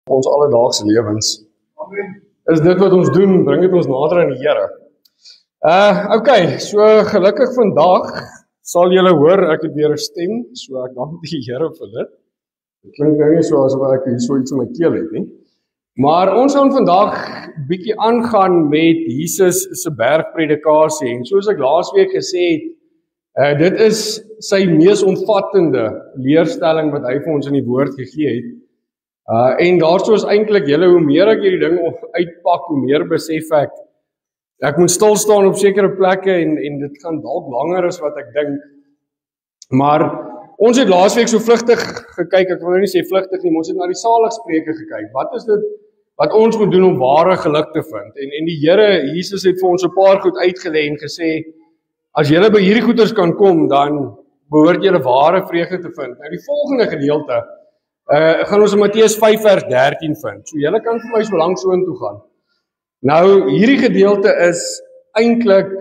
ons alledaagse lewens. Is dit wat ons doen, bring dit ons nader aan die Here. Okay, so gelukkig vandag sal julle hoor, ek het weer 'n stem, so ek dank die Here vir dit. Dit klink nou nie so asof ek hier so iets in my keel het nie. Maar ons gaan vandag bietjie aangaan met Jesus se bergpredikasie, en soos ek laasweek gesê het, dit is sy mees omvattende leerstelling wat hy vir ons in die woord gegee het. En daarso is eintlik julle, hoe meer ek hierdie ding uitpak, hoe meer besef ek moet stil staan op sekere plekke en dit gaan dalk langer as wat ek dink. Maar ons het laasweek so vlugtig gekyk, ek wil nou nie sê vlugtig nie, maar ons het na die saligspreuke gekyk. Wat is dit wat ons moet doen om ware geluk te vind? En die Here Jesus het vir ons 'n paar goed uitgelê en gesê, as julle by hierdie goeders kan kom, dan behoort julle ware vreugde te vind. Nou die volgende gedeelte gaan ons in Matteus 5 vers 13 vind. So julle kan vir my so lank so intoe gaan. Nou hierdie gedeelte is eintlik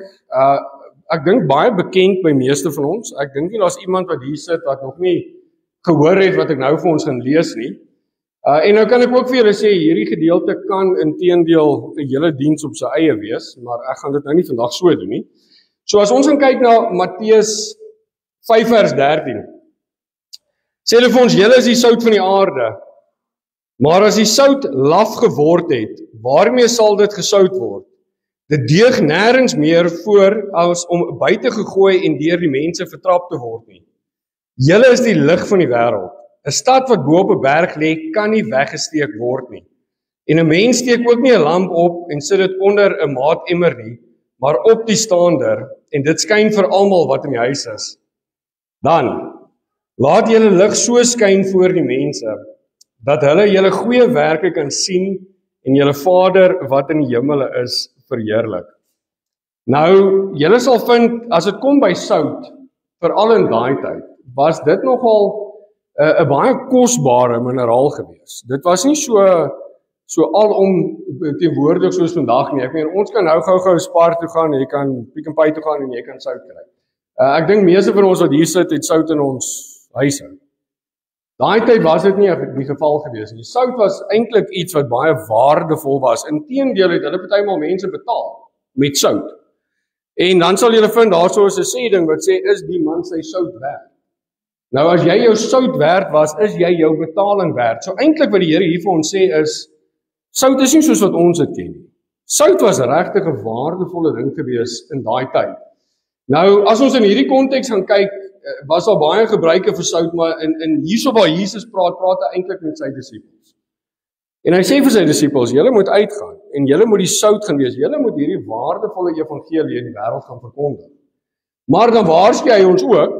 ek dink baie bekend by meeste van ons. Ek dink nie daar's iemand wat hier sit wat nog nie gehoor het wat ek nou vir ons gaan lees nie. En nou kan ek ook vir julle sê, hierdie gedeelte kan inteendeel 'n hele diens op sy eie wees, maar ek gaan dit nou nie vandag so doen nie. So as ons gaan kyk na Matteus 5 vers 13, sê hulle vir ons, julle is die sout van die aarde, maar as die sout laf geword het, waarmee sal dit gesout word? Dit deug nêrens meer voor as om buite gegooi en deur die mense vertrap te word nie. Julle is die lig van die wêreld. 'n Stad wat bo op 'n berg lê, kan nie weggesteek word nie. En 'n mens steek ook nie 'n lamp op en sit dit onder 'n maatemmer nie, maar op die staander, en dit skyn vir almal wat in die huis is. Dan laat julle lig so skyn voor die mense, dat hulle julle goeie werke kan sien en julle Vader wat in die hemele is verheerlik. Nou, julle sal vind, as dit kom by sout, veral in daai tyd, was dit nogal 'n baie kosbare mineraal gewees. Dit was nie so alom teenwoordig soos vandag nie. Ek meen, ons kan nou gou-gou Spar toe gaan, jy kan Pick n Pay toe gaan en jy kan sout kry. Ek dink meeste van ons wat hier sit, het sout in ons huise. Daai tyd was dit nie die geval gewees nie. Sout was eintlik iets wat baie waardevol was. Inteendeel het hulle partymal mense betaal met sout. En dan sal julle vind, daarso is 'n sê ding wat sê, is die man sy sout werd? Nou as jy jou sout werd was, is jy jou betaling werd. So eintlik wat die Here hier vir ons sê is, sout is nie soos wat ons dit ken nie. Sout was regtig 'n waardevolle ding gewees in daai tyd. Nou as ons in hierdie konteks gaan kyk, was daar baie gebruike vir sout, maar in hierso waar Jesus praat hy eintlik met sy disippels. En hy sê vir sy disippels, julle moet uitgaan en julle moet die sout gaan wees. Julle moet hierdie waardevolle evangelie in die wêreld gaan verkondig. Maar dan waarsku hy ons ook,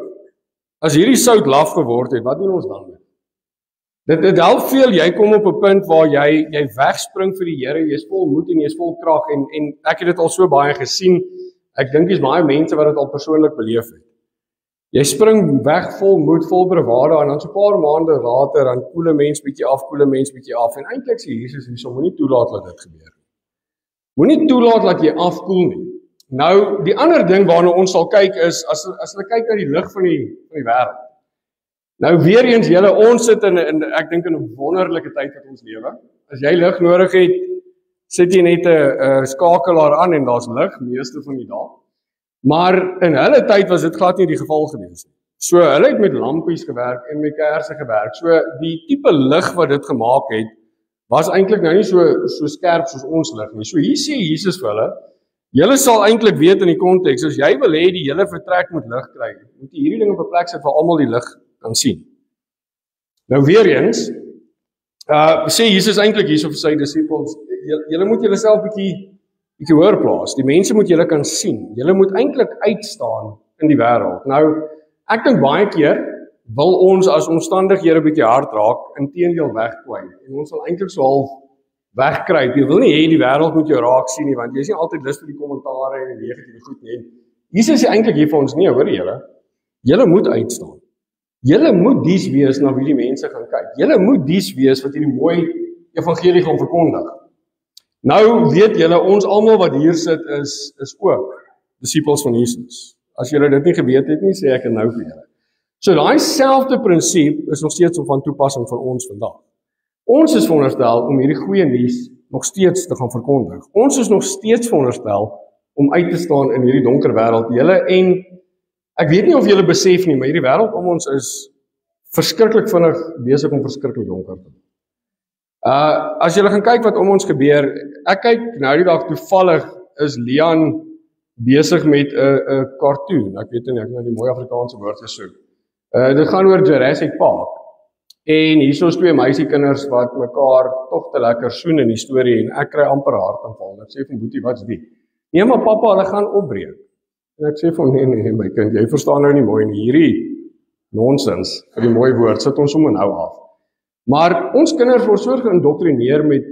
as hierdie sout laf geword het, wat doen ons dan met? Dit help veel, jy kom op 'n punt waar jy wegspring vir die Here, jy's vol moed en jy's vol krag en ek het dit al so baie gesien. Ek dink dis baie mense wat dit al persoonlik beleef het. Jy spring weg vol moed, vol bravado, en dan so 'n paar maande later dan koel 'n mens bietjie af, en eintlik sê Jesus hierso, moenie toelaat dat dit gebeur nie. Moenie toelaat dat jy afkoel nie. Nou, die ander ding waarna ons sal kyk is, as hulle kyk na die lig van die wêreld. Nou weer eens, ons sit in ek dink in 'n wonderlike tyd wat ons lewe. As jy lig nodig het, sit jy net 'n skakelaar aan en daar's lig meeste van die dae. Maar in hulle tyd was dit glad nie die geval gewees nie. So hulle het met lampies gewerk en met kersse gewerk. So die tipe lig wat dit gemaak het, was eintlik nou nie so skerp soos ons lig nie. So hier sê Jesus vir hulle, julle sal eintlik weet in die konteks, as jy wil hê die hele vertrek moet lig kry, moet jy hierdie ding op 'n plek sit waar almal die lig kan sien. Nou weer eens, sê Jesus eintlik hierso vir sy disippels, julle moet julleself bietjie hoër plaas. Die mense moet julle kan sien. Julle moet eintlik uitstaan in die wêreld. Nou, ek dink baie keer wil ons as omstandighede bietjie hard raak, inteendeel wegkwy. En ons wil eintlik so half wegkruip. Jy wil nie hê die wêreld moet jou raak sien nie, want jy is nie altyd lus vir die kommentare en die negatiewe goed nie. Jesus sê eintlik hier vir ons, nee, hoor julle moet uitstaan. Julle moet dies wees na wie die mense gaan kyk. Julle moet dies wees wat hierdie mooi evangelie gaan verkondig. Nou weet julle, ons almal wat hier sit is ook disippels van Jesus. As julle dit nie geweet het nie, sê ek dit nou vir julle. So daai selfde prinsip is nog steeds van toepassing vir ons vandag. Ons is veronderstel om hierdie goeie nuus nog steeds te gaan verkondig. Ons is nog steeds veronderstel om uit te staan in hierdie donker wêreld. Julle en ek weet nie of julle besef nie, maar hierdie wêreld om ons is verskriklik vinnig besig om verskriklik donker te word. As julle gaan kyk wat om ons gebeur, ek kyk nou die dag toevallig is Leon besig met 'n cartoon. Ek weet nie, ek het die mooi Afrikaanse woord gesoek. Dit gaan oor Jurassic Park. En hier is 2 meisiekinders wat mekaar tog te lekker soen in die storie en ek kry amper hartaanval. Ek sê vir Boetie, wat's dit? Nee, maar pappa, hulle gaan opbreek. En ek sê vir nee, my kind, jy verstaan nou nie mooi nie. Hierdie nonsens, vir die mooi woord, sit ons sommer nou af. Maar ons kinders word so geïndoktrineer met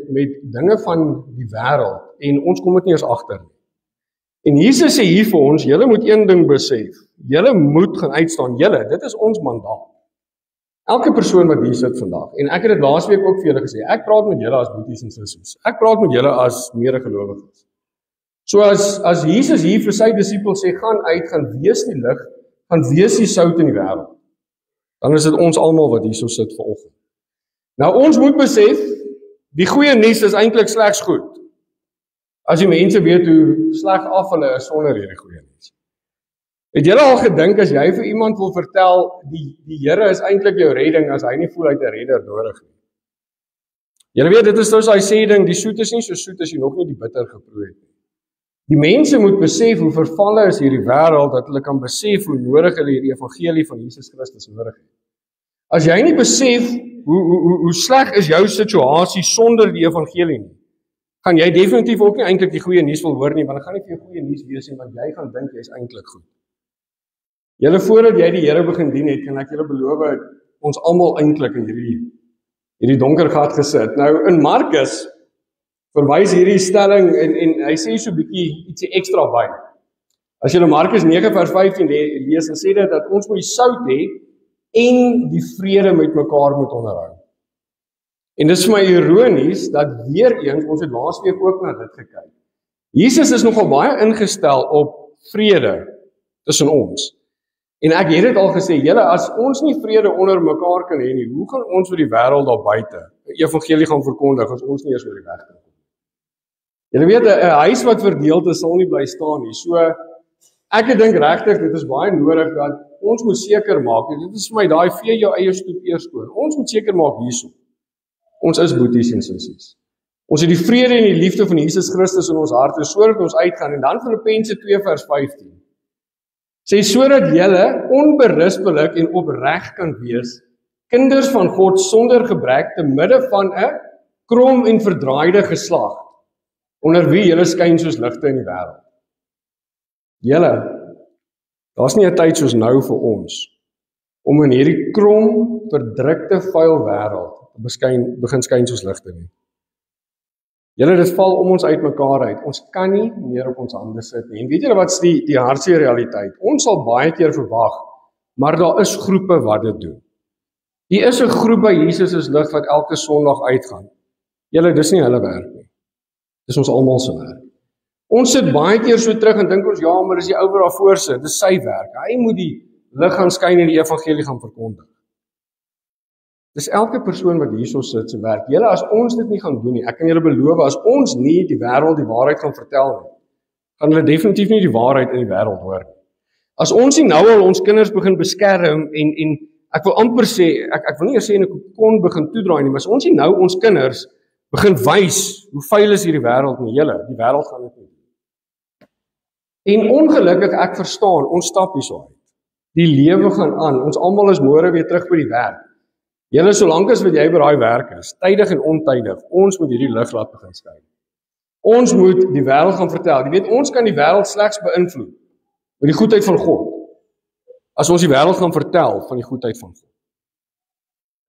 dinge van die wêreld en ons kom dit nie eens agter nie. En Jesus sê hier vir ons, julle moet een ding besef. Julle moet gaan uitstaan. Julle, dit is ons mandaat. Elke persoon wat hier sit vandag, en ek het dit laasweek ook vir julle gesê, ek praat met julle as boeties en sissies. Ek praat met julle as medegelowiges. So as Jesus hier vir sy disippels sê, gaan uit, gaan wees die lig, gaan wees die sout in die wêreld, dan is dit ons almal wat hier so sit vanoggend. Nou ons moet besef, die goeie nuus is eintlik slegs goed. As die mense weet hoe sleg af hulle is sonder hierdie goeie nuus. Het julle al gedink as jy vir iemand wil vertel, die Here is eintlik jou redding, as hy nie voel hy het 'n redder nodig nie. Julle weet, dit is soos hy sê ding, die soet is nie so soet as jy nog nie die bitter geproe het nie. Die mense moet besef hoe vervalle is hierdie wêreld, dat hulle kan besef hoe nodig hulle hierdie evangelie van Jesus Christus nodig het. As jy nie besef hoe sleg is jou situasie sonder die evangelie nie, gaan jy definitief ook nie eintlik die goeie nuus wil hoor nie, want dan gaan nie vir jou goeie nuus wees nie, want jy gaan dink jy is eintlik goed. Julle voordat jy die Here begin dien het, kan ek julle beloof, ons almal eintlik in hierdie donker gat gesit. Nou in Markus verwys hierdie stelling en hy sê so 'n bietjie ietsie ekstra by. As julle Markus 9 vers 15 lees, dan sê dit dat ons moet die sout hê en die vrede met mekaar moet onderhou. En dis vir my ironies dat weer eens, ons het laasweek ook na dit gekyk. Jesus is nogal baie ingestel op vrede tussen ons. En ek het dit al gesê, julle, as ons nie vrede onder mekaar kan hê nie, hoe gaan ons vir die wêreld daar buite die evangelie gaan verkondig as ons nie eers oor die weg kan kom? Julle weet, 'n huis wat verdeeld is, sal nie bly staan nie. So ek dink regtig dit is baie nodig dat ons moet seker maak, en dit is vir my daai vee jou eie stoep eers skoon. Ons moet seker maak hierso. Ons is boeties en sissies. Ons het die vrede en die liefde van Jesus Christus in ons harte sodat ons uitgaan. En dan Filippense 2 vers 15. Sê sodat julle onberispelik en opreg kan wees, kinders van God sonder gebrek te midde van 'n krom en verdraaide geslag, onder wie julle skyn soos ligte in die wêreld. Julle, daar's nie 'n tyd soos nou vir ons om in hierdie krom, verdrukte, vuil wêreld begin skyn soos ligte nie. Julle, dit val om ons uit mekaar uit. Ons kan nie meer op ons hande sit nie. En weet julle wat's die hartseer realiteit? Ons sal baie keer verwag, maar daar is groepe wat dit doen. Hier is 'n groep by Jesus is lig wat elke Sondag uitgaan. Julle, dis nie hulle werk nie. Dis ons almal se werk. Ons sit baie keer so terug en dink ons, ja, maar dis die ou wat daar voor sit, dis sy werk. Hy moet die lig gaan skyn en die evangelie gaan verkondig. Dis elke persoon wat hierso sit se werk. Julle, as ons dit nie gaan doen nie, ek kan julle beloof, as ons nie die wêreld die waarheid gaan vertel nie, gaan hulle definitief nie die waarheid in die wêreld hoor nie. As ons nie nou al ons kinders begin beskerm en ek wil amper sê, ek wil nie eers sê 'n kokon begin toedraai nie, maar as ons nie nou ons kinders begin wys hoe vuil is hierdie wêreld nie, julle, die wêreld gaan dit nie. En ongelukkig, ek verstaan, ons stap hierso uit. Die lewe gaan aan, ons almal is môre weer terug by die werk. Julle, solank as wat jy by daai werk is, tydig en ontydig, ons moet hierdie lig laat begin skyn. Ons moet die wêreld gaan vertel. Jy weet, ons kan die wêreld slegs beïnvloed met die goedheid van God. As ons die wêreld gaan vertel van die goedheid van God.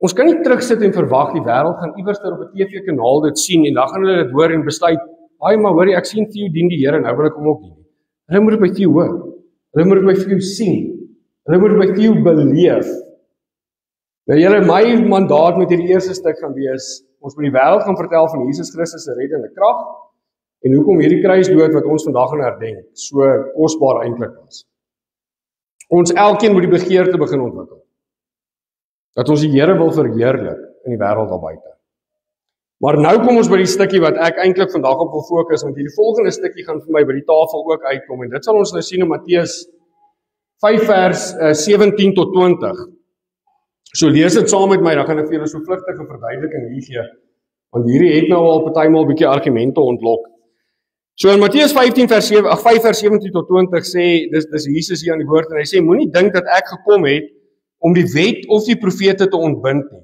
Ons kan nie terugsit en verwag die wêreld gaan iewers op 'n TV-kanaal dit sien en dan gaan hulle dit hoor en besluit, "Ai, maar hoorie, ek sien Theo dien die Here, nou wil ek hom ook dien." Hulle moet dit by Theo hoor. Hulle moet dit by Theo sien. Hulle moet dit by Theo beleef. Nou julle, my mandaat met hierdie eerste stuk gaan wees, ons moet die wêreld gaan vertel van Jesus Christus se reddende krag en hoekom hierdie kruisdood wat ons vandag gaan herdenk so kosbaar eintlik was. Ons elkeen moet die begeerte begin ontwikkel. Dat ons die Here wil verheerlik in die wêreld daar buite. Maar nou kom ons by die stukkie wat ek eintlik vandag op wil fokus, want hierdie volgende stukkie gaan vir my by die tafel ook uitkom, en dit sal ons nou sien in Matteus 5 vers 17 tot 20. So lees dit saam met my, dan gaan ek vir julle so vlugtige verduideliking hier gee, want hierdie het nou al partymal 'n bietjie argumente ontlok. So in Matteus 5 vers 17 tot 20 sê, dis Jesus hier aan die woord, en hy sê, moenie dink dat ek gekom het om die wet of die profete te ontbind nie.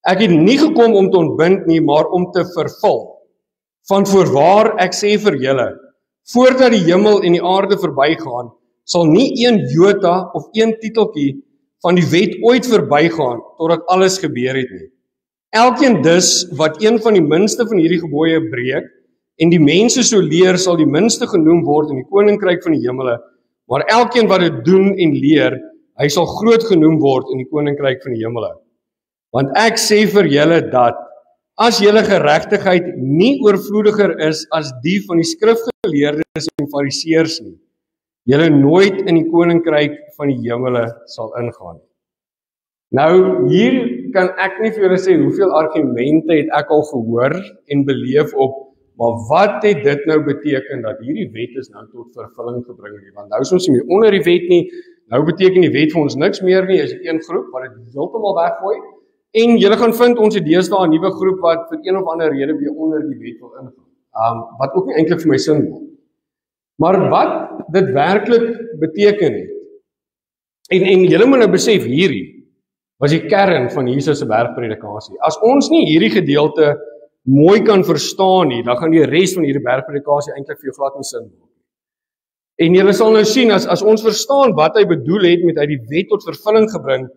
Ek het nie gekom om te ontbind nie, maar om te vervul. Van voorwaar, ek sê vir julle, voordat die hemel en die aarde verbygaan, sal nie een jota of een titeltjie van die wet ooit verbygaan, totdat alles gebeur het nie. Elkeen dus, wat een van die minste van hierdie gebooie breek, en die mense so leer, sal die minste genoem word in die koninkryk van die hemele, maar elkeen wat dit doen en leer, hy sal groot genoem word in die koninkryk van die hemele. Want ek sê vir julle dat, as julle geregtigheid nie oorvloediger is as die van die skrifgeleerdes en fariseërs nie, julle nooit in die koninkryk van die hemele sal ingaan. Nou, hier kan ek nie vir julle sê hoeveel argumente het ek al gehoor en beleef op, maar wat het dit nou beteken dat hierdie wet is nou tot vervulling gebring nie? Want nou is ons nie meer onder die wet nie, nou beteken die wet vir ons niks meer nie, is een groep wat dit heeltemal weggooi, en julle gaan vind ons het deesdae 'n nuwe groep wat vir een of ander rede weer onder die wet wil ingaan. Wat ook nie eintlik vir my sin maak. Maar wat dit werklik beteken het, en julle moet nou besef, hierdie was die kern van Jesus se bergpredikasie. As ons nie hierdie gedeelte mooi kan verstaan nie, dan gaan die res van hierdie bergpredikasie eintlik vir jou glad nie sin maak. En julle sal nou sien, as ons verstaan wat hy bedoel het met hy die wet tot vervulling gebring,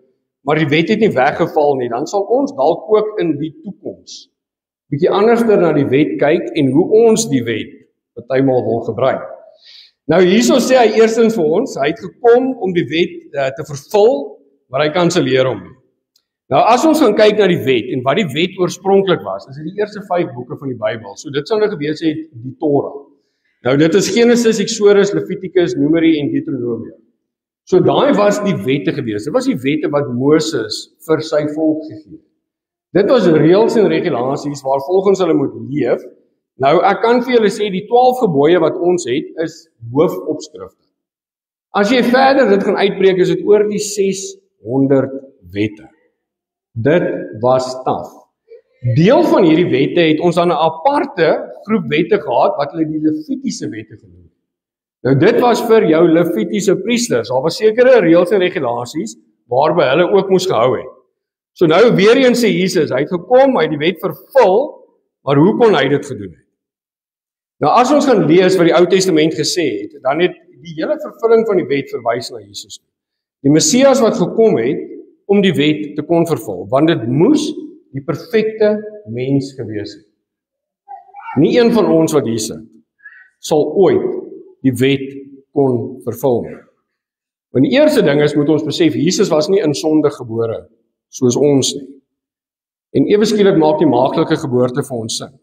maar die wet het nie weggeval nie, dan sal ons dalk ook in die toekoms bietjie anderster na die wet kyk en hoe ons die wet partymal wil gebruik. Nou hierso sê hy eerstens vir ons, hy het gekom om die wet te vervul, maar hy kanselleer hom nie. Nou as ons gaan kyk na die wet en wat die wet oorspronklik was, is dit die eerste 5 boeke van die Bybel. So dit sou nou gewees het die Torah. Nou dit is Genesis, Exodus, Levitikus, Numeri en Deuteronomium. So daai was die wette gewees. Dit was die wette wat Moses vir sy volk gegee het. Dit was reëls en regulasies waar volgens hulle moet leef. Nou ek kan vir julle sê die 12 gebooie wat ons het is hoofopskrifte. As jy verder dit gaan uitbreek, is dit oor die 600 wette. Dit was taaf. Deel van hierdie wette het ons aan 'n aparte groep wette gehad wat hulle die Levitiese wette genoem het. Nou dit was vir jou Levitiese priesters. Daar was sekere reëls en regulasies waarby hulle ook moes gehou het. So nou weer eens sê Jesus, hy het gekom, hy het die wet vervul, maar hoe kon hy dit gedoen het? Nou as ons gaan lees wat die Ou Testament gesê het, dan het die hele vervulling van die wet verwys na Jesus. Die Messias wat gekom het om die wet te kon vervul, want dit moes die perfekte mens gewees het. Nie een van ons wat hier sit, sal ooit die wet kon vervul nie. Want die eerste ding is, moet ons besef, Jesus was nie in sonde gebore, soos ons nie. En ewe skielik maak die maaklike geboorte vir ons sin.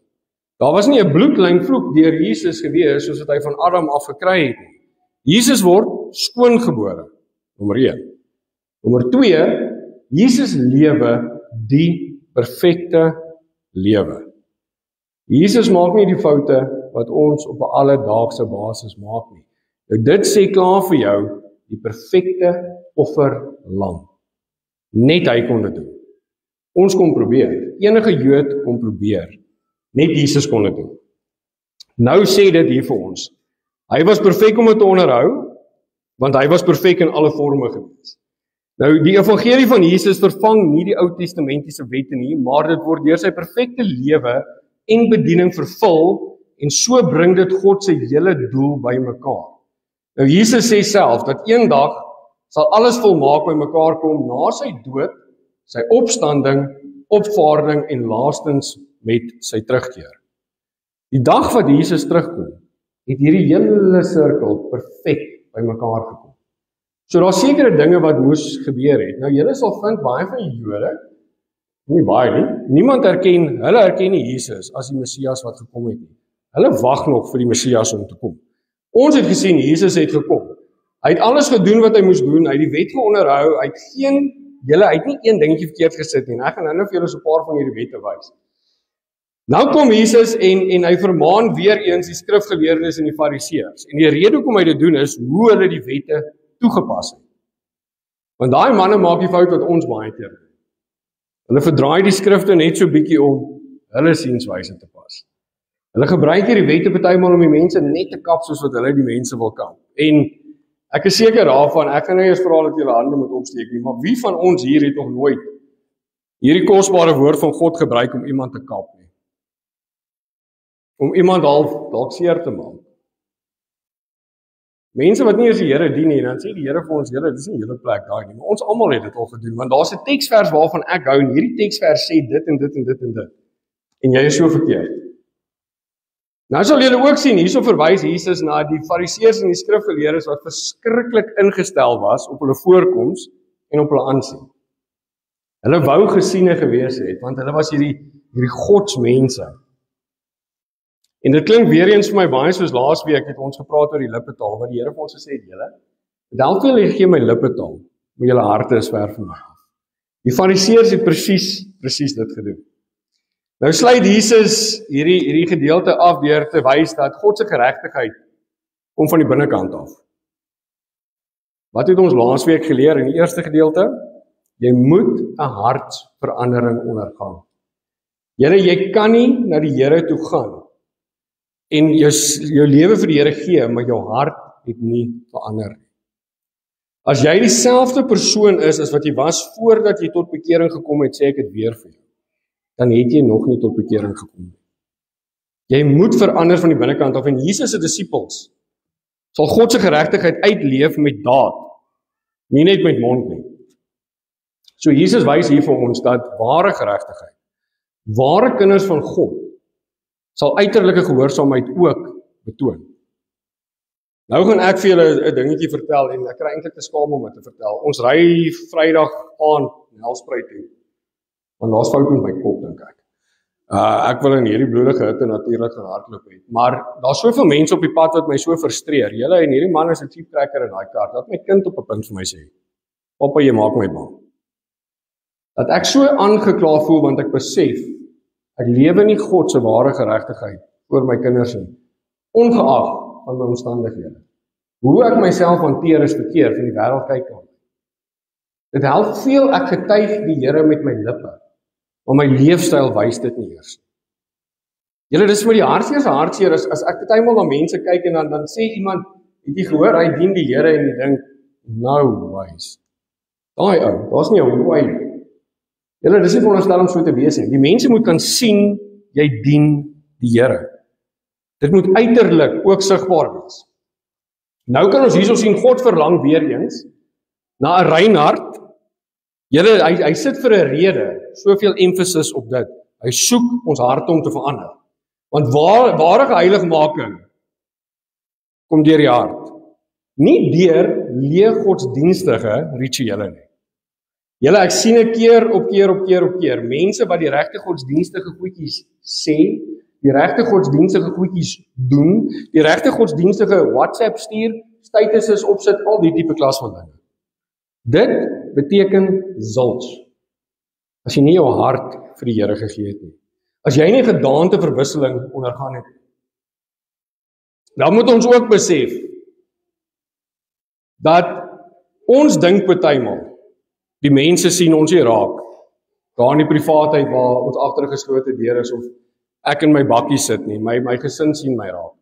Daar was nie 'n bloedlyn vloek deur Jesus gewees, soos wat hy van Adam af gekry het nie. Jesus word skoongebore, nommer 1. Nommer 2, Jesus lewe die perfekte lewe. Jesus maak nie die foute wat ons op 'n alledaagse basis maak nie. Nou dit sê klaar vir jou die perfekte offerlam. Net hy kon dit doen. Ons kon probeer. Enige Jood kon probeer. Net Jesus kon dit doen. Nou sê dit hier vir ons. Hy was perfek om dit te onderhou, want hy was perfek in alle forme gewees. Nou die evangelie van Jesus vervang nie die Ou Testamentiese wette nie, maar dit word deur sy perfekte lewe en bediening vervul en so bring dit God se hele doel bymekaar. Nou Jesus sê self dat eendag sal alles volmaak bymekaar kom na sy dood, sy opstanding, opvaarding en laastens met sy terugkeer. Die dag wat Jesus terugkom, het hierdie hele sirkel perfek bymekaar gekom. So daar sekere dinge wat moes gebeur het. Nou julle sal vind baie van die Jode, nie baie nie, niemand hulle erken nie Jesus as die Messias wat gekom het nie. Hulle wag nog vir die Messias om te kom. Ons het gesien Jesus het gekom. Hy het alles gedoen wat hy moes doen, hy het die wet geonderhou, hy het nie een dingetjie verkeerd gesit nie. En ek gaan nou vir julle so 'n paar van hierdie wette wys. Nou kom Jesus en hy vermaan weer eens die skrifgeleerdes en die fariseërs. En die rede hoekom hy dit doen is hoe hulle die wette toegepas het. Want daai manne maak die fout wat ons baie keer doen. Hulle verdraai die skrifte net so bietjie om hulle sienswyse te pas. Hulle gebruik hier die wette partymal om die mense net te kap soos wat hulle die mense wil kap. En ek is seker daarvan, ek gaan nou eers vra dat julle hande moet opsteek nie, maar wie van ons hier het nog nooit hierdie kosbare woord van God gebruik om iemand te kap nie? Om iemand dalk seer te maak. Mense wat nie eens die Here dien nie, dan sê die Here vir ons, Here, dis nie julle plek daai nie, maar ons almal het dit al gedoen, want daar's 'n teksvers waarvan ek hou en hierdie teksvers sê dit en dit en dit en dit. En jy is so verkeerd. Nou sal julle ook sien, hierso verwys Jesus na die fariseërs en die skrifgeleerdes wat verskriklik ingestel was op hulle voorkoms en op hulle aansien. Hulle wou gesiene gewees het, want hulle was hierdie godsmense. En dit klink weer eens vir my baie soos laasweek het ons gepraat oor die lippetaal, wat die Here vir ons gesê het, julle, bedank vir julle gee my lippetaal, maar julle harte is ver van my af. Die fariseërs het presies dit gedoen. Nou sluit Jesus hierdie gedeelte af deur te wys dat God se geregtigheid kom van die binnekant af. Wat het ons laasweek geleer in die eerste gedeelte? Jy moet 'n hartsverandering ondergaan. Jy kan nie na die Here toe gaan en jou lewe vir die Here gee, maar jou hart het nie verander nie. As jy dieselfde persoon is as wat jy was voordat jy tot bekering gekom het, sê ek dit weer vir jou, dan het jy nog nie tot bekering gekom. Jy moet verander van die binnekant af, en Jesus se disippels sal God se geregtigheid uitleef met daad, nie net met mond nie. So Jesus wys hier vir ons dat ware geregtigheid, ware kinders van God, sal uiterlike gehoorsaamheid ook betoon. Nou gaan ek vir julle 'n dingetjie vertel, en ek kry eintlik te skaam om dit te vertel. Ons ry Vrydag aand Nelspruit toe, want daar's fout met my kop, dink ek. Ek wil in hierdie bloedige hitte natuurlik gaan hardloop het, maar daar's soveel mense op die pad wat my so frustreer. Julle en hierdie man is 'n cheap cracker in daai kar. Dat my kind op 'n punt vir my sê, "Pappa, jy maak my bang." Dat ek so aangekla voel want ek besef ek lewe nie God se ware geregtigheid oor my kinders nie, ongeag van my omstandighede. Hoe ek myself hanteer is verkeerd, van die wêreld kyk aan. Dit help veel ek getuig die Here met my lippe, maar my leefstyl wys dit nie eers. Julle, dis vir die hartseer as ek partymal na mense kyk en dan sê iemand, het jy gehoor, hy dien die Here, en jy dink, nou wys. Daai ou, daar's nie 'n way nie. Julle, dis nie veronderstel om so te wees nie. Die mense moet kan sien jy dien die Here. Dit moet uiterlik ook sigbaar wees. Nou kan ons hierso sien God verlang weer eens na 'n rein hart. Julle, hy sit vir 'n rede, soveel emphasis op dit. Hy soek ons harte om te verander. Want ware heiligmaking kom deur die hart. Nie deur leë godsdienstige rituele nie. Julle, ek sien 'n keer op keer mense wat die regte godsdienstige goedjies sê, die regte godsdienstige goedjies doen, die regte godsdienstige WhatsApp stuur, statuses opsit, al die tipe klas van dinge. Dit beteken zilch. As jy nie jou hart vir die Here gegee het nie. As jy nie gedaanteverwisseling ondergaan het nie. Dan moet ons ook besef dat ons dink partymal die mense sien ons nie raak. Daar in die privaatheid waar ons agter 'n geslote deur is, of ek in my bakkie sit nie, my gesin sien my raak.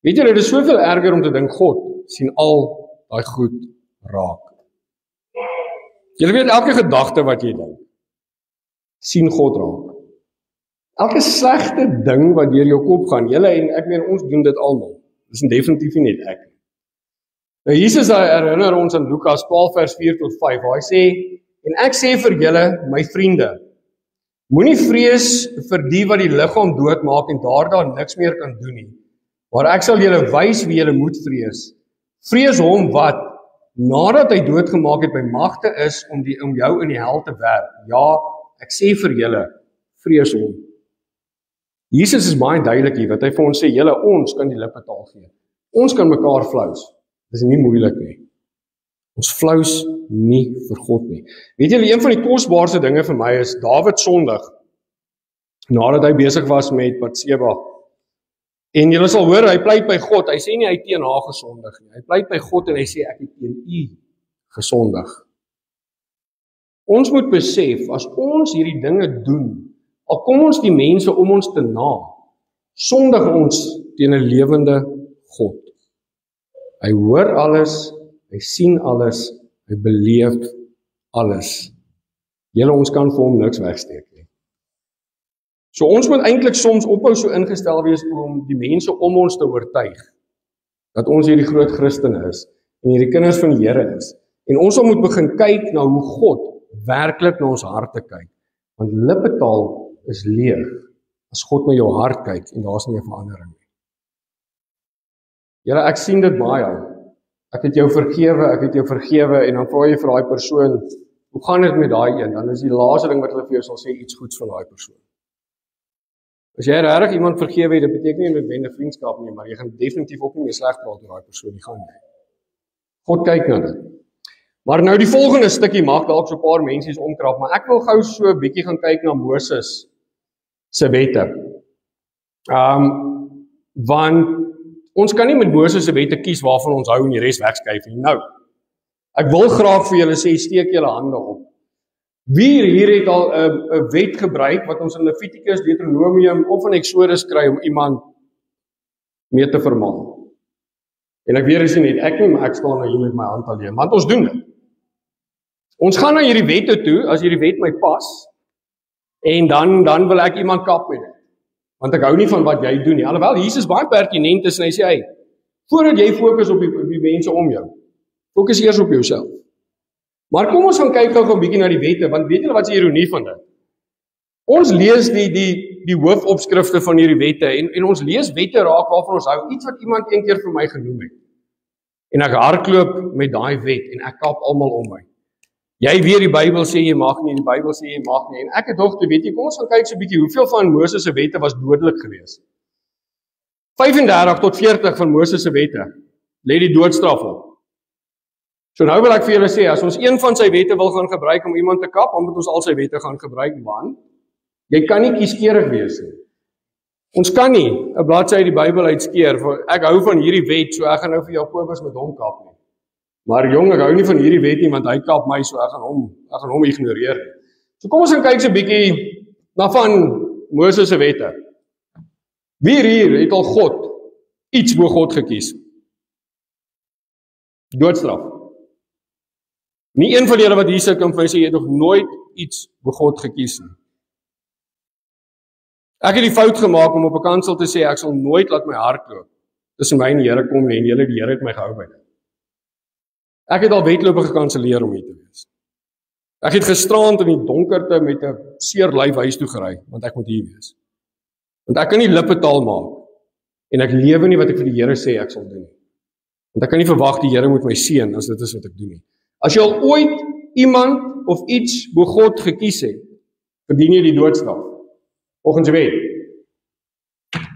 Weet julle, dit is soveel erger om te dink God sien al daai goed raak. Julle weet, elke gedagte wat jy dink, sien God raak. Elke slegte ding wat deur jou kop gaan, julle, en ek meen ons doen dit almal. Dis definitief nie net ek. Nou Jesus herinner ons aan Lukas 12 vers 4 tot 5, waar hy sê, en ek sê vir julle, my vriende, moenie vrees vir die wat die liggaam doodmaak en daarna niks meer kan doen nie. Maar ek sal julle wys wie julle moet vrees. Vrees hom wat, nadat hy doodgemaak het, by magte is om jou in die hel te werp. Ja, ek sê vir julle, vrees hom. Jesus is baie duidelik hier, wat hy vir ons sê, julle, ons kan die lippetaal gee. Ons kan mekaar flous. Dis nie moeilik nie. Ons flous nie vir God nie. Weet julle, een van die kosbaarste dinge vir my is Dawid sondig. nadat hy besig was met Batseba. En julle sal hoor, hy pleit by God, hy sê nie hy het teen haar gesondig nie. Hy pleit by God en hy sê ek het teen u gesondig. Ons moet besef, as ons hierdie dinge doen, al kom ons die mense om ons te na, sondig ons teen 'n lewende God. Hy hoor alles, hy sien alles, hy beleef alles. Julle, ons kan vir hom niks wegsteek nie. So ons moet eintlik soms ophou so ingestel wees om die mense om ons te oortuig dat ons hierdie groot Christene is en hierdie kinders van die Here is. En ons moet begin kyk na hoe God werklik na ons harte kyk. Want lippetaal is leeg as God na jou hart kyk en daar's nie 'n verandering nie. Julle, ek sien dit baie. Ek het jou vergewe en dan vra jy vir daai persoon, hoe gaan dit met daai een? Dan is die laaste ding wat hulle vir jou sal sê iets goeds van daai persoon. As jy regtig iemand vergewe het, dit beteken nie noodwendig vriendskap nie, maar jy gaan definitief ook nie meer sleg praat oor daai persoon nie, gaan nie. God kyk na dit. Maar nou die volgende stukkie mag dalk so 'n paar mense omkrap, maar ek wil gou so 'n bietjie gaan kyk na Moses se wette. Want ons kan nie met Moses se wette kies waarvan ons hou en die res wegskuif nie. Nou, ek wil graag vir julle sê, steek julle hande op. Wie hier het al 'n wet gebruik wat ons in Levitikus, Deuteronomium of in Exodus kry om iemand mee te vermaan? En ek weet nie net ek nie, maar ek staan nou hier met my hand alleen, want ons doen dit. Ons gaan na hierdie wette toe, as hierdie wet my pas, en dan wil ek iemand kap met dit. Want ek hou nie van wat jy doen nie. Alhoewel Jesus baie pertinent is en hy sê, voordat jy fokus op die mense om jou, fokus eers op jouself. Maar kom ons gaan kyk gou 'n bietjie na die wette, want weet julle wat is die ironie van dit? Ons lees die hoofopskrifte van hierdie wette en ons lees wette raak waarvan ons hou, iets wat iemand een keer vir my genoem het. En ek hardloop met daai wet en ek kap almal om my. Jy weet die Bybel sê jy mag nie, die Bybel sê jy mag nie. En ek het dog, weet jy, kom ons gaan kyk so 'n bietjie hoeveel van Moses se wette was dodelik geweest. 35 tot 40 van Moses se wette lê die doodstraf op. So nou wil ek vir julle sê, as ons een van sy wette wil gaan gebruik om iemand te kap, dan moet ons al sy wette gaan gebruik, want jy kan nie kieskeurig wees nie. Ons kan nie 'n bladsy uit die Bybel uitskeer, ek hou van hierdie wet, so ek gaan nou vir Jakobus met hom kap nie. Maar jong, ek hou nie van hierdie wet nie, want hy kap my, so ek gaan hom ignoreer. So kom ons gaan kyk so 'n bietjie na van Moses se wette. Wie hier het al God iets bo God gekies? Doodstraf. Nie een van julle wat hier sit kan vir my sê, jy het nog nooit iets bo God gekies nie. Ek het die fout gemaak om op 'n kansel te sê, ek sal nooit laat my hart loop tussen my en die Here kom nie, en die Here het my gehou by dit. Ek het al wedlope gekanselleer om hier te wees. Ek het gisterand in die donkerte met 'n seer lyf huis toe gery, want ek moet hier wees. Want ek kan nie lippetaal maak, en ek lewe nie wat ek vir die Here sê ek sal doen nie. Want ek kan nie verwag die Here moet my seën as dit is wat ek doen nie. As jy al ooit iemand of iets bo God gekies het, verdien jy die doodstraf. Volgens die wet.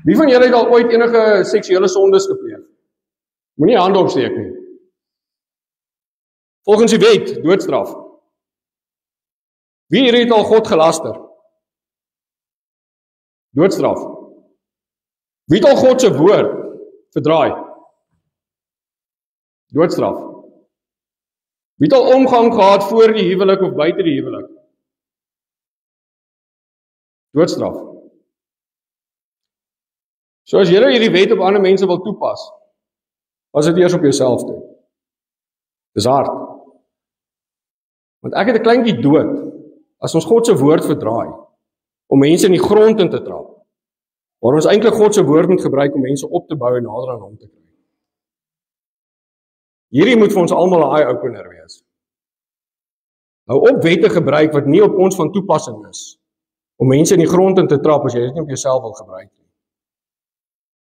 Wie van julle het al ooit enige seksuele sondes gepleeg? Moenie hande opsteek nie. Volgens die wet, doodstraf. Wie hier het al God gelaster? Doodstraf. Wie het al God se woord verdraai? Doodstraf. Wie het al omgang gehad voor die huwelik of buite die huwelik? Doodstraf. So as jy hierdie wet op ander mense wil toepas, was dit eers op jouself toe. Dis hard. Want ek het 'n kleintjie dood, as ons God se woord verdraai, om mense in die grond in te trap, waar ons eintlik God se woord moet gebruik om mense op te bou en nader aan hom te kry. Hierdie moet vir ons almal 'n eye-opener wees. Hou op wette gebruik wat nie op ons van toepassing is, om mense in die grond in te trap as jy dit nie op jouself wil gebruik nie.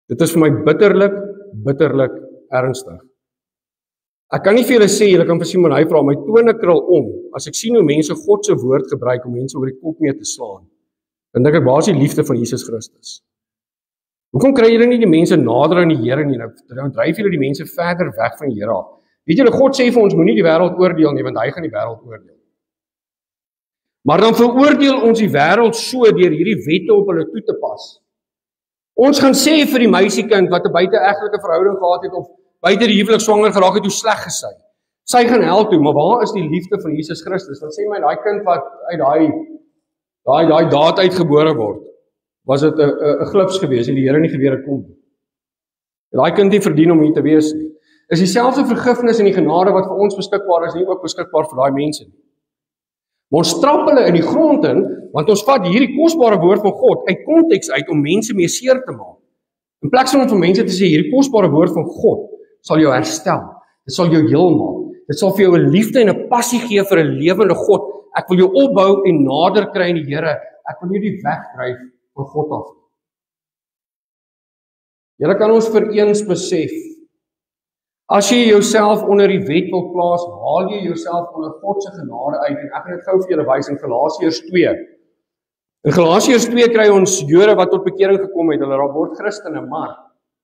Dit is vir my bitterlik ernstig. Ek kan nie vir julle sê, julle kan vir Simon hy vra, my tone krul om, as ek sien hoe mense God se woord gebruik om mense oor die kop mee te slaan, dan dink ek, waar is die liefde van Jesus Christus? Hoekom kry julle nie die mense nader aan die Here nie? Nou dryf julle die mense verder weg van die Here af. Weet julle, God sê vir ons, moenie die wêreld oordeel nie, want hy gaan die wêreld oordeel. Maar dan veroordeel ons die wêreld so deur hierdie wette op hulle toe te pas. Ons gaan sê vir die meisiekind wat 'n buite-egtelike verhouding gehad het of buite die huwelik swanger geraak het, hoe sleg is sy. Sy gaan hel toe, maar waar is die liefde van Jesus Christus? Dan sê my daai kind wat uit daai daad uitgebore word, was dit 'n glips gewees, en die Here nie geweet het kom. Daai kind nie verdien om hier te wees nie. Is dieselfde vergifnis en die genade wat vir ons beskikbaar is, nie ook beskikbaar vir daai mense nie. Maar ons trap hulle in die grond in, want ons vat hierdie kosbare woord van God uit konteks uit om mense mee seer te maak. In plaas van vir mense te sê, hierdie kosbare woord van God sal jou herstel, dit sal jou heel maak, dit sal vir jou 'n liefde en 'n passie gee vir 'n lewende God. Ek wil jou opbou en nader kry in die Here. Ek wil jou nie wegdryf van God af. Julle kan ons vir eens besef, as jy jouself onder die wet wil plaas, haal jy jouself onder God se genade uit, en ek gaan dit gou vir julle wys in Galasiërs 2. In Galasiërs 2 kry ons Jode wat tot bekering gekom het, hulle word Christene, maar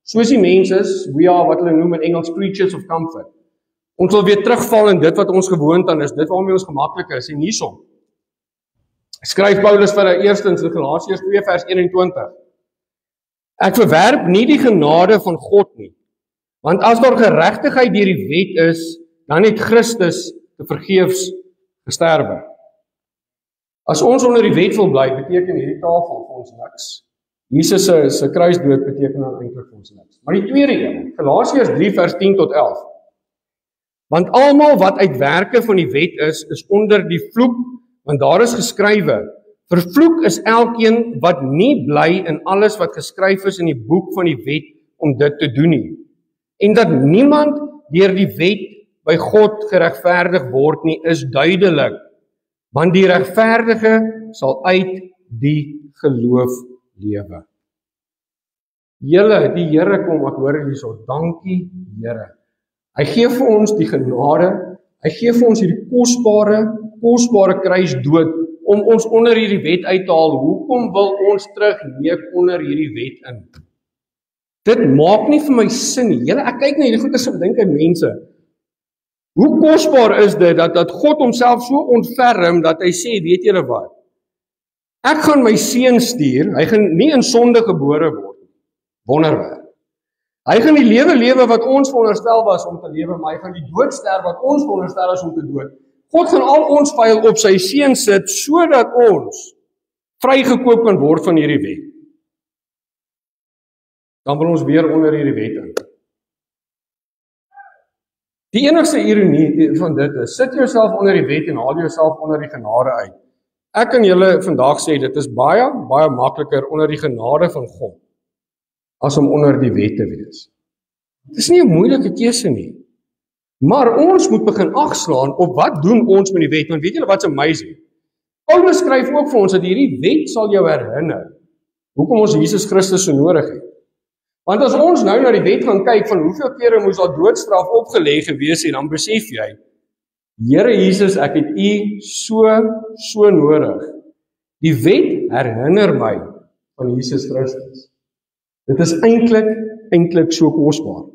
soos die mense is, we are wat hulle noem in Engels creatures of comfort. Ons wil weer terugval in dit wat ons gewoond aan is, dit waarmee ons gemaklik is, en hiersom skryf Paulus vir hulle eerstens in Galasiërs 2 vers 21. Ek verwerp nie die genade van God nie, want as daar geregtigheid deur die wet is, dan het Christus te vergeefs gesterwe. As ons onder die wet wil bly, beteken hierdie tafel vir ons niks. Jesus se kruisdood beteken dan eintlik vir ons niks. Maar die tweede een, Galasiërs 3 vers 10 tot 11. Want almal wat uit werke van die wet is onder die vloek, want daar is geskrywe, vervloek is elkeen wat nie bly in alles wat geskryf is in die boek van die wet om dit te doen nie. En dat niemand deur die wet by God geregverdig word nie, is duidelik, want die regverdige sal uit die geloof lewe. Die Here kom, ek hoor hierso, dankie Here. Hy gee vir ons die genade, hy gee vir ons hierdie kosbare kruisdood om ons onder hierdie wet uit te haal. Hoekom wil ons terugneek onder hierdie wet in? Dit maak nie vir my sin nie. Ek kyk na hierdie goeie en dink aan mense. Hoe kosbaar is dit dat God homself so ontferm dat hy sê, weet julle wat? Ek gaan my seun stuur, hy gaan nie in sonde gebore word. Wonderwerk. Hy gaan die lewe wat ons veronderstel was om te lewe, maar hy gaan die dood sterf wat ons veronderstel is om te dood. God gaan al ons vyel op sy seun sit, sodat ons vrygekoop kan word van hierdie wet. Dan wil ons weer onder hierdie wet in. Die enigste ironie van dit is, sit jouself onder die wet en haal jouself onder die genade uit. Ek kan julle vandag sê, dit is baie makliker onder die genade van God, as om onder die wet te wees. Dit is nie 'n moeilike keuse nie. Maar ons moet begin agslaan op wat doen ons met die wet, want weet julle wat's amazing? Paulus skryf ook vir ons dat hierdie wet sal jou herinner hoekom ons Jesus Christus so nodig het. Want as ons nou na die wet gaan kyk van hoeveel kere moes daar doodstraf opgelê gewees het, dan besef jy, Here Jesus, ek het U so nodig. Die wet herinner my van Jesus Christus. Dit is eintlik so kosbaar.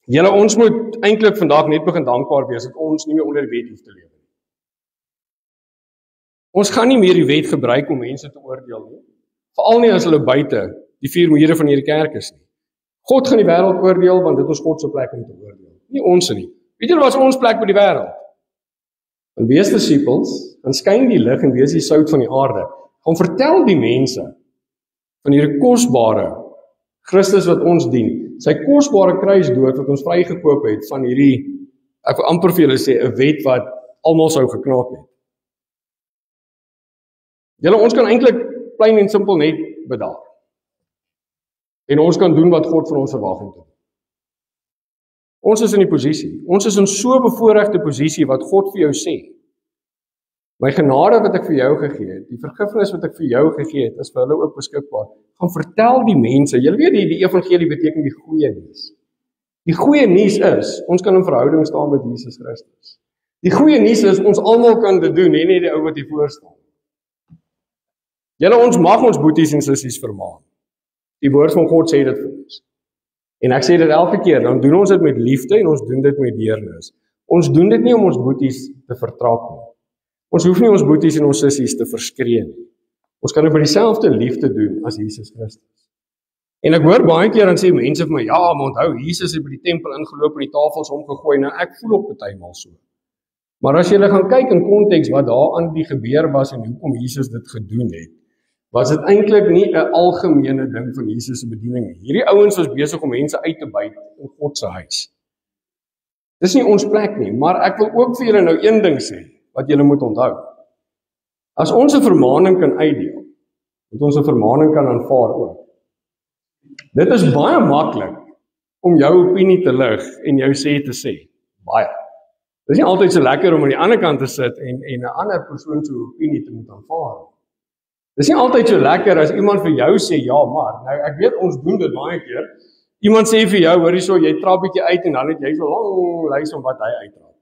Julle, ons moet eintlik vandag net begin dankbaar wees dat ons nie meer onder die wet hoef te lewe nie. Ons gaan nie meer die wet gebruik om mense te oordeel nie. Veral nie as hulle buite die 4 mure van hierdie kerk is nie. God gaan die wêreld oordeel, want dit is God se plek om te oordeel. Nie ons nie. Weet julle wat is ons plek by die wêreld? En wees disippels, en skyn die lig en wees die sout van die aarde. Gaan vertel die mense van hierdie kosbare Christus wat ons dien. Sy kosbare kruisdood wat ons vrygekoop het van hierdie, ek wil amper vir julle sê, 'n wet wat almal sou geknaak het. Julle, ons kan eintlik plain en simpel net bedaar. En ons kan doen wat God van ons verwag het. Ons is in die posisie. Ons is in so 'n bevoorregte posisie wat God vir jou sê. My genade wat ek vir jou gegee het, die vergifnis wat ek vir jou gegee het, is vir hulle ook beskikbaar. Gaan vertel die mense. Julle weet die evangelie beteken die goeie nuus. Die goeie nuus is, ons kan in verhouding staan met Jesus Christus. Die goeie nuus is, ons almal kan dit doen, nie die ou wat hier voor staan. Julle, ons mag ons boeties en sissies vermaan. Die woord van God sê dit vir ons. En ek sê dit elke keer, dan doen ons dit met liefde en ons doen dit met deernis. Ons doen dit nie om ons boeties te vertrap nie. Ons hoef nie ons boeties en ons sissies te verskree nie. Ons kan dit met dieselfde liefde doen as Jesus Christus. En ek hoor baie keer dan sê mense vir my, ja, maar onthou, Jesus het by die tempel ingeloop en die tafels omgegooi, nou ek voel op partymal so. Maar as jy gaan kyk in konteks wat daar aan die gebeur was en hoekom Jesus dit gedoen het, was dit eintlik nie 'n algemene ding van Jesus se bediening nie. Hierdie ouens was besig om mense uit te byt in God se huis. Dis nie ons plek nie, maar ek wil ook vir julle nou een ding sê, wat julle moet onthou. As ons 'n vermaaning kan uitdeel, moet ons 'n vermaaning kan aanvaar ook. Dit is baie maklik om jou opinie te lig en jou sê te sê. Baie. Dit is nie altyd so lekker om aan die ander kant te sit en 'n ander persoon se opinie te moet aanvaar. Dit is nie altyd so lekker as iemand vir jou sê, ja maar, nou ek weet ons doen dit baie keer, iemand sê vir jou, hoor hierso, jy trap bietjie uit en dan het jy so lang lys om wat hy uittrap.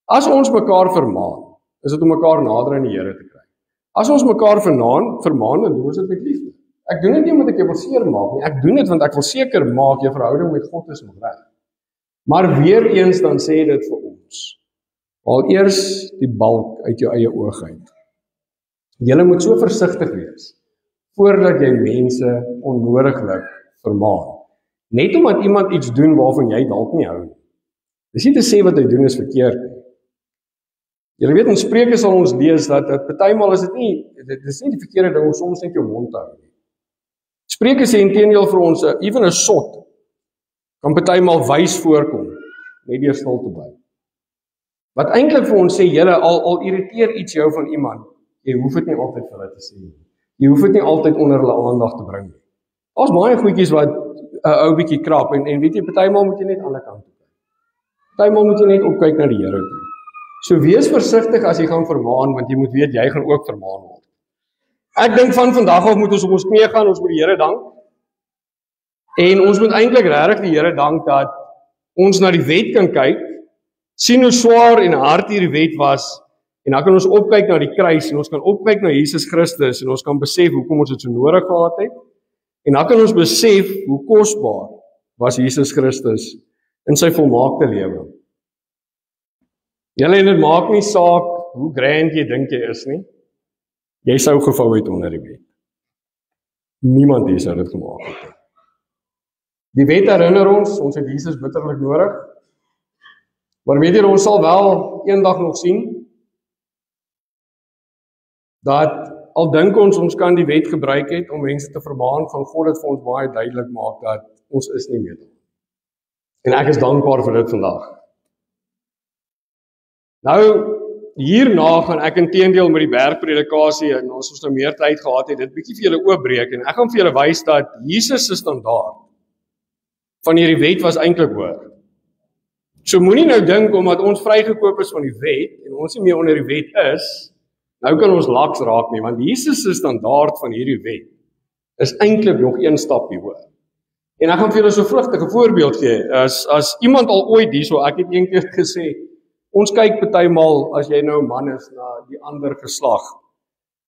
As ons mekaar vermaan, is dit om mekaar nader aan die Here te kry. As ons mekaar vermaan, dan doen ons dit met liefde. Ek doen dit nie omdat ek jou wil seermaak nie, ek doen dit want ek wil seker maak jou verhouding met God is nog reg. Maar weer eens dan sê dit vir ons, haal eers die balk uit jou eie oog uit. Jy moet so versigtig wees, voordat jy mense onnodiglik vermaan. Net omdat iemand iets doen waarvan jy dalk nie hou nie. Dis nie te sê wat hy doen is verkeerd nie. Julle weet in Spreuke sal ons lees dat partymal is dit is nie die verkeerde ding om soms net jou mond te hou nie. Spreuke sê inteendeel vir ons, ewen 'n sot kan partymal wys voorkom, net deur stil te bly. Wat eintlik vir ons sê, julle al irriteer iets jou van iemand, jy hoef dit nie altyd vir hulle te sê nie. Jy hoef dit nie altyd onder hulle aandag te bring nie. Daar's baie goedjies wat 'n ou bietjie krap en weet jy, partymal moet jy net aan die ander kant toe kyk. Partymal moet jy net opkyk na die Here toe. So wees versigtig as jy gaan vermaan, want jy moet weet jy gaan ook vermaan word. Ek dink van vandag af moet ons op ons knieë gaan, ons moet die Here dank. En ons moet eintlik regtig die Here dank dat ons na die wet kan kyk, sien hoe swaar en hard hierdie wet was, en dan kan ons opkyk na die kruis en ons kan opkyk na Jesus Christus en ons kan besef hoekom ons dit so nodig gehad het. En dan kan ons besef hoe kosbaar was Jesus Christus in sy volmaakte lewe. Julle, en dit maak nie saak hoe grand jy dink jy is nie. Jy sou gevou het onder die wet. Niemand hier sou dit gemaak het. Die wet herinner ons het Jesus bitterlik nodig. Maar weet jy, ons sal wel eendag nog sien dat al dink ons kan die wet gebruik het om mense te vermaan, van God het vir ons baie duidelik maak dat ons is nie meer. En ek is dankbaar vir dit vandag. Nou, hierna gaan ek inteendeel met die bergpredikasie, en as ons nou meer tyd gehad het, dit bietjie vir julle oopbreek, en ek gaan vir julle wys dat Jesus se standaard van hierdie wet was eintlik hoër. So moenie nou dink omdat ons vrygekoop is van die wet, en ons nie meer onder die wet is, nou kan ons laks raak nie, want Jesus se standaard van hierdie wet is eintlik nog een stapie hoër. En ek gaan vir julle so vlugtige voorbeeld gee, as iemand al ooit hierso, ek het eendag gesê, ons kyk partymal, as jy nou 'n man is, na die ander geslag,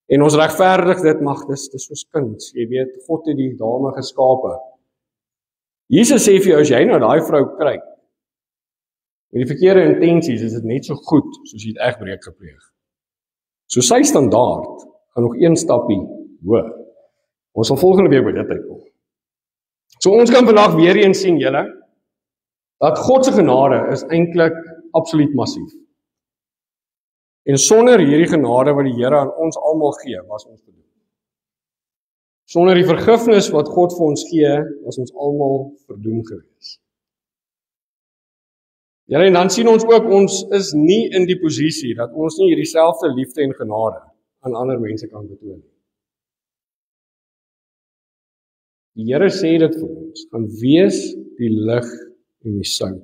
en ons regverdig dit, mag, dis soos kind, jy weet, God het die dame geskape. Jesus sê vir jou, as jy nou daai vrou kry, met die verkeerde intensies, is dit net so goed, soos jy het egbreek gepleeg. So sy standaard gaan nog een stapie hoër. Ons sal volgende week by dit uitkom. So ons kan vandag weer eens sien, julle, dat God se genade is eintlik absoluut massief. En sonder hierdie genade wat die Here aan ons almal gee, was ons verdoem. Sonder die vergifnis wat God vir ons gee, was ons almal verdoem gewees. Julle, en dan sien ons ook, ons is nie in die posisie dat ons nie hierdie selfde liefde en genade aan ander mense kan betoon. Die Here sê dit vir ons, gaan wees die lig en die sout.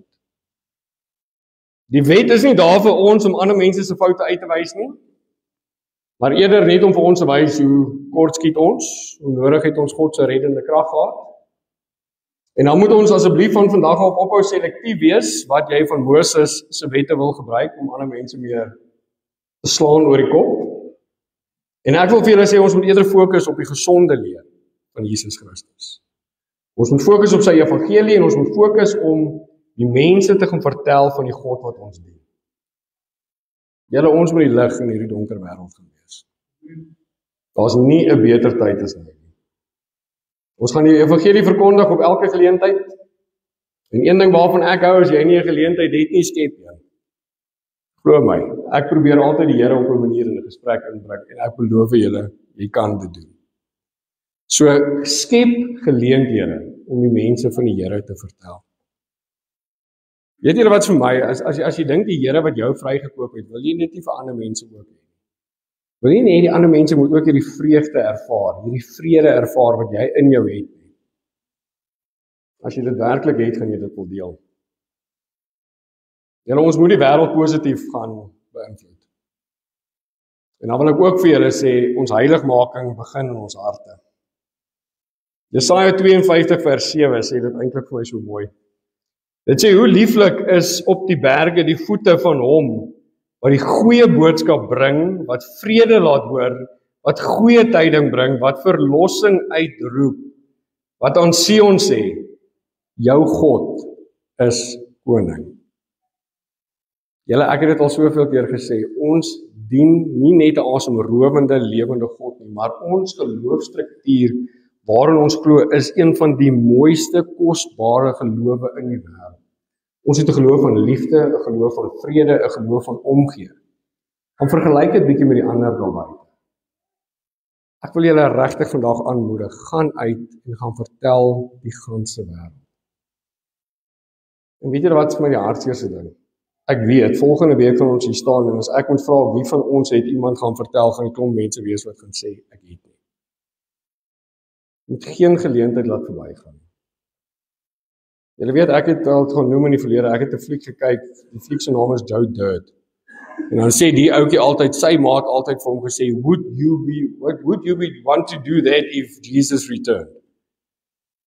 Die wet is nie daar vir ons om ander mense se foute uit te wys nie, maar eerder net om vir ons te wys hoe kort skiet ons, hoe nodig het ons God se reddende krag gehad. En dan moet ons asseblief van vandag af ophou selektief wees wat jy van Moses se wette wil gebruik om ander mense meer te slaan oor die kop. En ek wil vir julle sê, ons moet eerder fokus op die gesonde leer van Jesus Christus. Ons moet fokus op sy evangelie en ons moet fokus om die mense te gaan vertel van die God wat ons dien. Julle ons moet die lig in hierdie donker wêreld gaan wees. Daar's nie 'n beter tyd as nou nie. Ons gaan die evangelie verkondig op elke geleentheid. En een ding waarvan ek hou is jy nie 'n geleentheid het nie, skep jy. Glo my, ek probeer altyd die Here op 'n manier in 'n gesprek inbring en ek beloof julle, jy kan dit doen. So skep geleenthede om die mense van die Here te vertel. Weet julle wat vir my, as jy dink die Here wat jou vrygekoop het, wil jy dit nie vir ander mense ook hê. Wil jy nie die ander mense moet ook hierdie vreugde ervaar, hierdie vrede ervaar wat jy in jou het nie. As jy dit werklik het, gaan jy dit wil deel. Julle, ons moet die wêreld positief gaan beïnvloed. En dan wil ek ook vir julle sê, ons heiligmaking begin in ons harte. Jesaja 52 vers 7 sê dit eintlik vir my so mooi. Dit sê, hoe lieflik is op die berge die voete van hom, wat die goeie boodskap bring, wat vrede laat hoor, wat goeie tyding bring, wat verlossing uitroep, wat aan Sion sê, jou God is koning. Julle, ek het dit al soveel keer gesê, ons dien nie net 'n asemrowende lewende God nie, maar ons geloofstruktuur waarin ons glo is een van die mooiste, kosbare gelowe in die wêreld. Ons het 'n geloof van liefde, 'n geloof van vrede, 'n geloof van omgee. Gaan vergelyk dit bietjie met die ander daarby. Ek wil julle regtig vandag aanmoedig, gaan uit en gaan vertel die ganse wêreld. En weet julle wat vir my die hartseerste ding? Ek weet, volgende week gaan ons hier staan en as ek moet vra wie van ons het iemand gaan vertel, gaan 'n klomp mense wees wat gaan sê, ek het nie. Moet geen geleentheid laat verbygaan. Julle weet, ek het al genoem in die verlede, ek het 'n fliek gekyk, die fliek se naam is Joe Dirt. En dan sê die ouetjie altyd, sy maat altyd vir hom gesê, would you want to do that if Jesus returned?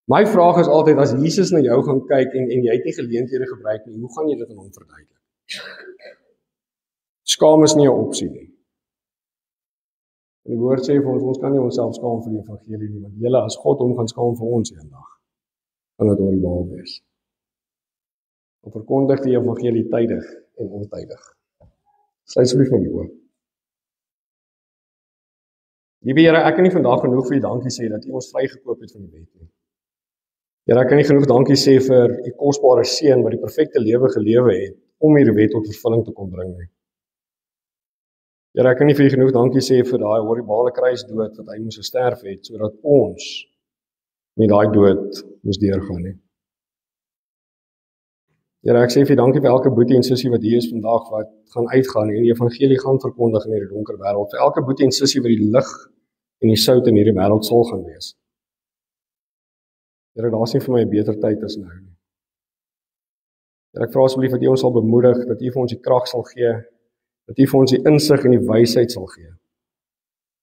My vraag is altyd, as Jesus na jou gaan kyk en jy het nie geleenthede gebruik nie, hoe gaan jy dit aan hom verduidelik? Skaam is nie 'n opsie nie. En die woord sê vir ons kan nie onsself skaam vir die evangelie nie, want julle as God hom gaan skaam vir ons eendag, gaan dit horribaal wees. Om verkondig die evangelie tydig en ontydig. Sluit asseblief my oë. Liewe Here, ek kan nie vandag genoeg vir U dankie sê dat U ons vrygekoop het van die wet nie. Here, ek kan nie genoeg dankie sê vir U kosbare seun wat die perfekte lewe gelewe het om hierdie wet tot vervulling te kon bring nie. Here, ek kan nie vir U genoeg dankie sê vir daai horribale kruisdood wat hy moes gesterf het sodat ons nie daai dood moes deurgaan nie. Here, ek sê vir dankie vir elke boetie en sussie wat hier is vandag wat gaan uitgaan en die evangelie gaan verkondig in hierdie donker wêreld. Vir elke boetie en sussie wat die lig en die sout in hierdie wêreld sal gaan wees. Here, daar's nie vir my 'n beter tyd as nou nie. Here, ek vra asseblief dat U ons sal bemoedig, dat U vir ons die krag sal gee, dat U vir ons die insig en die wysheid sal gee.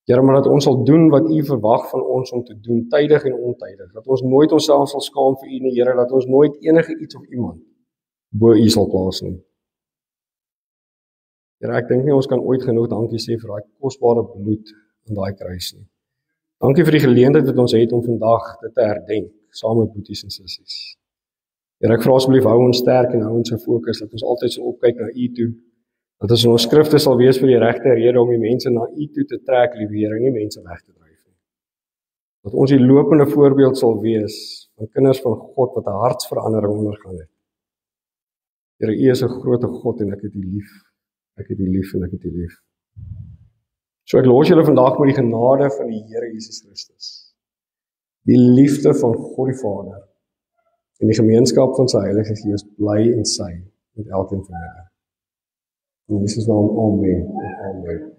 Here, maar dat ons sal doen wat U verwag van ons om te doen, tydig en ontydig. Dat ons nooit onsself sal skaam vir U nie, Here, dat ons nooit enige iets of iemand bo U sal plaas nie. Here, ek dink nie ons kan ooit genoeg dankie sê vir daai kosbare bloed aan daai kruis nie. Dankie vir die geleentheid wat ons het om vandag dit te herdenk, saam met boeties en sissies. Here, ek vra asseblief hou ons sterk en hou ons gefokus, dat ons altyd sal opkyk na U toe, dat ons in ons skrifte sal wees vir die regte rede om die mense na U toe te trek, liewe Here, nie mense weg te dryf nie. Dat ons die lopende voorbeeld sal wees van kinders van God wat 'n hartsverandering ondergaan het. Here, U is 'n groot God en ek het U lief. Ek het U lief en ek het U lief. So ek los julle vandag met die genade van die Here Jesus Christus, die liefde van God die Vader en die gemeenskap van sy Heilige Gees bly en sy met elkeen van julle. In Jesus naam, amen. Amen.